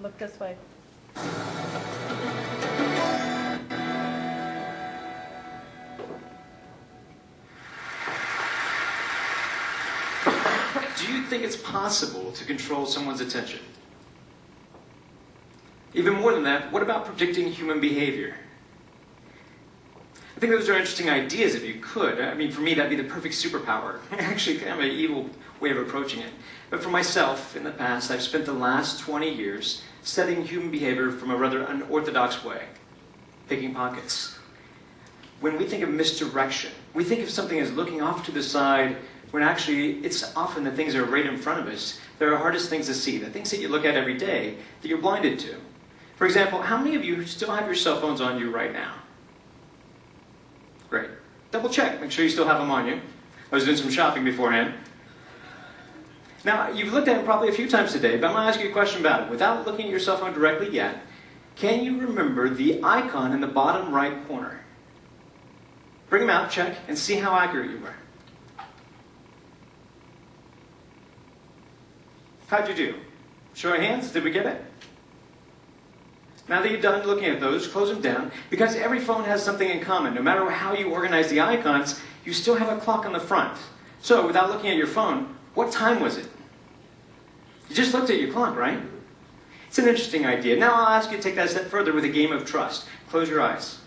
Look this way. Do you think it's possible to control someone's attention? Even more than that, what about predicting human behavior? I think those are interesting ideas if you could. I mean, for me, that'd be the perfect superpower. Actually, kind of an evil way of approaching it. But for myself, in the past, I've spent the last 20 years studying human behavior from a rather unorthodox way. Picking pockets. When we think of misdirection, we think of something as looking off to the side, when actually it's often the things that are right in front of us that are the hardest things to see, the things that you look at every day that you're blinded to. For example, how many of you still have your cell phones on you right now? Great. Double check. Make sure you still have them on you. I was doing some shopping beforehand. Now, you've looked at it probably a few times today, but I'm going to ask you a question about it. Without looking at your cell phone directly yet, can you remember the icon in the bottom right corner? Bring them out, check, and see how accurate you were. How'd you do? Show of hands, did we get it? Now that you're done looking at those, close them down, because every phone has something in common. No matter how you organize the icons, you still have a clock on the front. So, without looking at your phone, what time was it? You just looked at your clock, right? It's an interesting idea. Now I'll ask you to take that a step further with a game of trust. Close your eyes.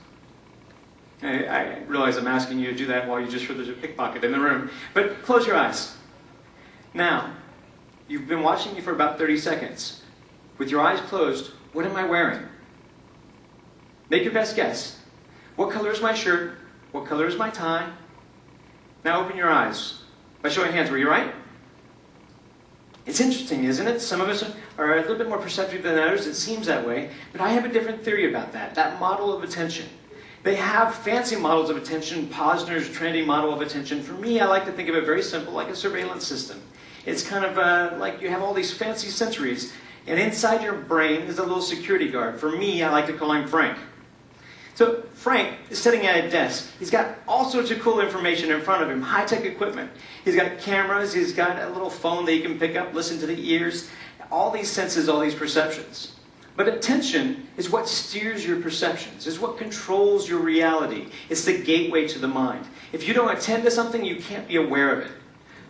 I realize I'm asking you to do that while you just heard there's a pickpocket in the room. But close your eyes. Now, you've been watching me for about 30 seconds. With your eyes closed, what am I wearing? Make your best guess. What color is my shirt? What color is my tie? Now open your eyes. By showing hands, were you right? It's interesting, isn't it? Some of us are a little bit more perceptive than others. It seems that way. But I have a different theory about that. That model of attention. They have fancy models of attention. Posner's trendy model of attention. For me, I like to think of it very simple, like a surveillance system. It's kind of like you have all these fancy sensories, and inside your brain is a little security guard. For me, I like to call him Frank. So Frank is sitting at a desk. He's got all sorts of cool information in front of him, high-tech equipment. He's got cameras, he's got a little phone that you can pick up, listen to the ears, all these senses, all these perceptions. But attention is what steers your perceptions, is what controls your reality. It's the gateway to the mind. If you don't attend to something, you can't be aware of it.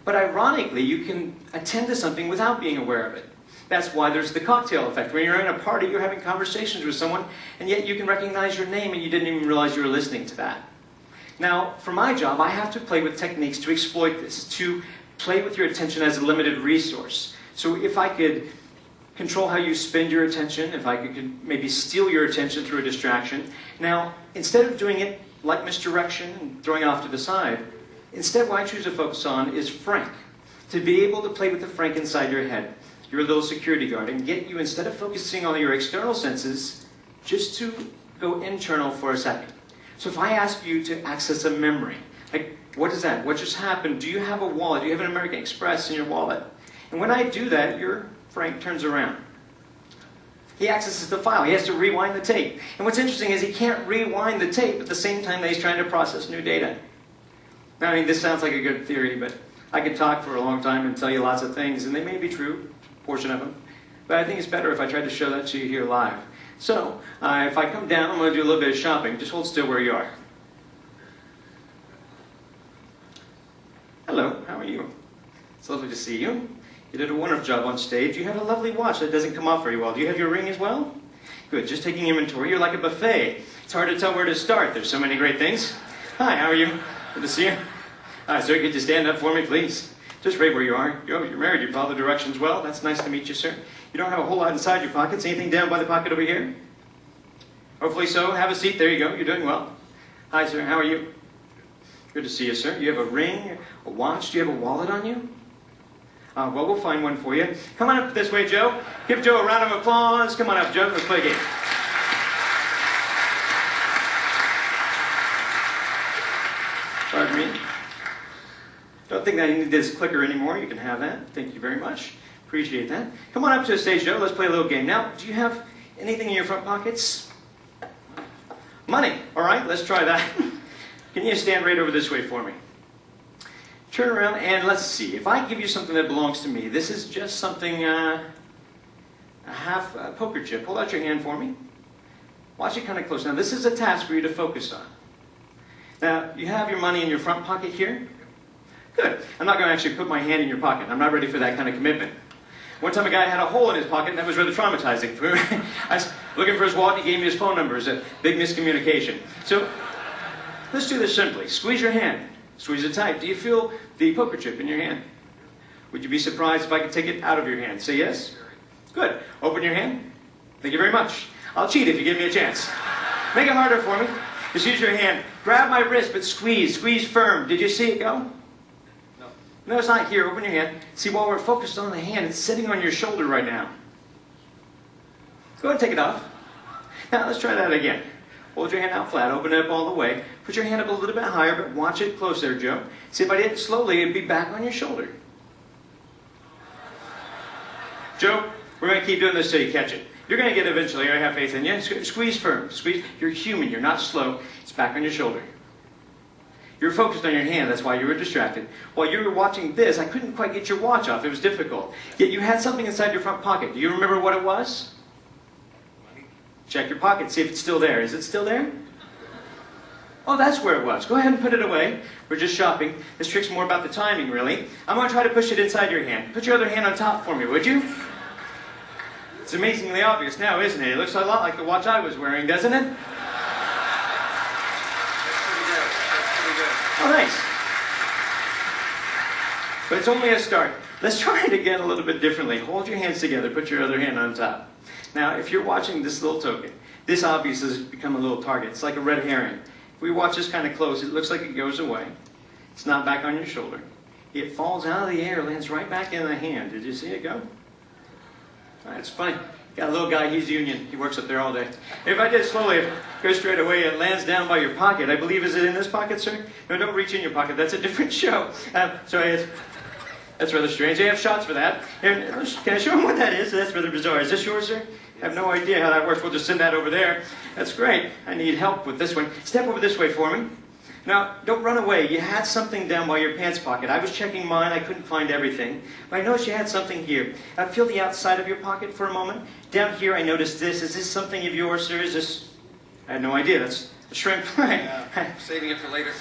But ironically, you can attend to something without being aware of it. That's why there's the cocktail effect. When you're in a party, you're having conversations with someone, and yet you can recognize your name and you didn't even realize you were listening to that. Now, for my job, I have to play with techniques to exploit this, to play with your attention as a limited resource. So if I could control how you spend your attention, if I could maybe steal your attention through a distraction. Now, instead of doing it like misdirection and throwing it off to the side, instead what I choose to focus on is Frank. To be able to play with the Frank inside your head, your little security guard, and get you, instead of focusing on your external senses, just to go internal for a second. So if I ask you to access a memory, like, what is that? What just happened? Do you have a wallet? Do you have an American Express in your wallet? And when I do that, your Frank turns around. He accesses the file. He has to rewind the tape. And what's interesting is he can't rewind the tape at the same time that he's trying to process new data. Now, I mean, this sounds like a good theory, but I could talk for a long time and tell you lots of things, and they may be true, a portion of them. But I think it's better if I try to show that to you here live. So, if I come down, I'm going to do a little bit of shopping. Just hold still where you are. Hello, how are you? It's lovely to see you. You did a wonderful job on stage. You have a lovely watch that doesn't come off very well. Do you have your ring as well? Good, just taking inventory. You're like a buffet. It's hard to tell where to start. There's so many great things. Hi, how are you? Good to see you. Sir, could you stand up for me, please? Just right where you are. You're married. You follow the directions well. That's nice to meet you, sir. You don't have a whole lot inside your pockets. Anything down by the pocket over here? Hopefully so. Have a seat. There you go. You're doing well. Hi, sir. How are you? Good to see you, sir. You have a ring, a watch. Do you have a wallet on you? Well, we'll find one for you. Come on up this way, Joe. Give Joe a round of applause. Come on up, Joe. Let's play a game. Pardon me. Don't think that you need this clicker anymore. You can have that. Thank you very much. Appreciate that. Come on up to the stage, Joe. Let's play a little game. Now, do you have anything in your front pockets? Money. All right, let's try that. Can you stand right over this way for me? Turn around and let's see. If I give you something that belongs to me, this is just something, a half poker chip. Hold out your hand for me. Watch it kind of close. Now, this is a task for you to focus on. Now, you have your money in your front pocket here. Good. I'm not going to actually put my hand in your pocket. I'm not ready for that kind of commitment. One time a guy had a hole in his pocket, and that was rather traumatizing. I was looking for his wallet, he gave me his phone number. It was a big miscommunication. So, let's do this simply. Squeeze your hand. Squeeze it tight. Do you feel the poker chip in your hand? Would you be surprised if I could take it out of your hand? Say yes? Good. Open your hand. Thank you very much. I'll cheat if you give me a chance. Make it harder for me. Just use your hand. Grab my wrist, but squeeze. Squeeze firm. Did you see it go? No. No, it's not here. Open your hand. See, while we're focused on the hand, it's sitting on your shoulder right now. Go ahead and take it off. Now, let's try that again. Hold your hand out flat. Open it up all the way. Put your hand up a little bit higher, but watch it close there, Joe. See, if I did it slowly, it'd be back on your shoulder. Joe, we're going to keep doing this till you catch it. You're going to get it eventually. I have faith in you. Squeeze firm. Squeeze. You're human. You're not slow. It's back on your shoulder. You're focused on your hand. That's why you were distracted. While you were watching this, I couldn't quite get your watch off. It was difficult. Yet you had something inside your front pocket. Do you remember what it was? Check your pocket. See if it's still there. Is it still there? Oh, that's where it was. Go ahead and put it away. We're just shopping. This trick's more about the timing, really. I'm going to try to push it inside your hand. Put your other hand on top for me, would you? It's amazingly obvious now, isn't it? It looks a lot like the watch I was wearing, doesn't it? That's pretty good. Oh, thanks. But it's only a start. Let's try it again a little bit differently. Hold your hands together. Put your other hand on top. Now, if you're watching this little token, this obviously has become a little target. It's like a red herring. If we watch this kind of close, it looks like it goes away. It's not back on your shoulder. It falls out of the air, lands right back in the hand. Did you see it go? It's funny. Got a little guy, he's union. He works up there all day. If I did it slowly, it goes straight away, it lands down by your pocket. I believe, is it in this pocket, sir? No, don't reach in your pocket. That's a different show. That's rather strange. They have shots for that. Here, can I show them what that is? That's rather bizarre. Is this yours, sir? I have no idea how that works. We'll just send that over there. That's great. I need help with this one. Step over this way for me. Now, don't run away. You had something down by your pants pocket. I was checking mine. I couldn't find everything. But I noticed you had something here. Feel the outside of your pocket for a moment. Down here, I noticed this. Is this something of yours, sir? Is this... I had no idea. That's a shrimp. Saving it for later.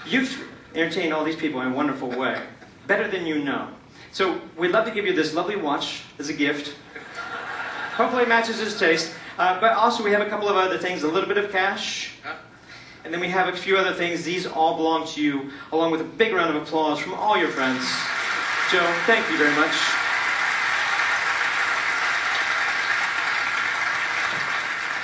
You've entertained all these people in a wonderful way. Better than you know. So, we'd love to give you this lovely watch as a gift. Hopefully it matches his taste. But also we have a couple of other things. A little bit of cash. And then we have a few other things. These all belong to you, along with a big round of applause from all your friends. Joe, thank you very much.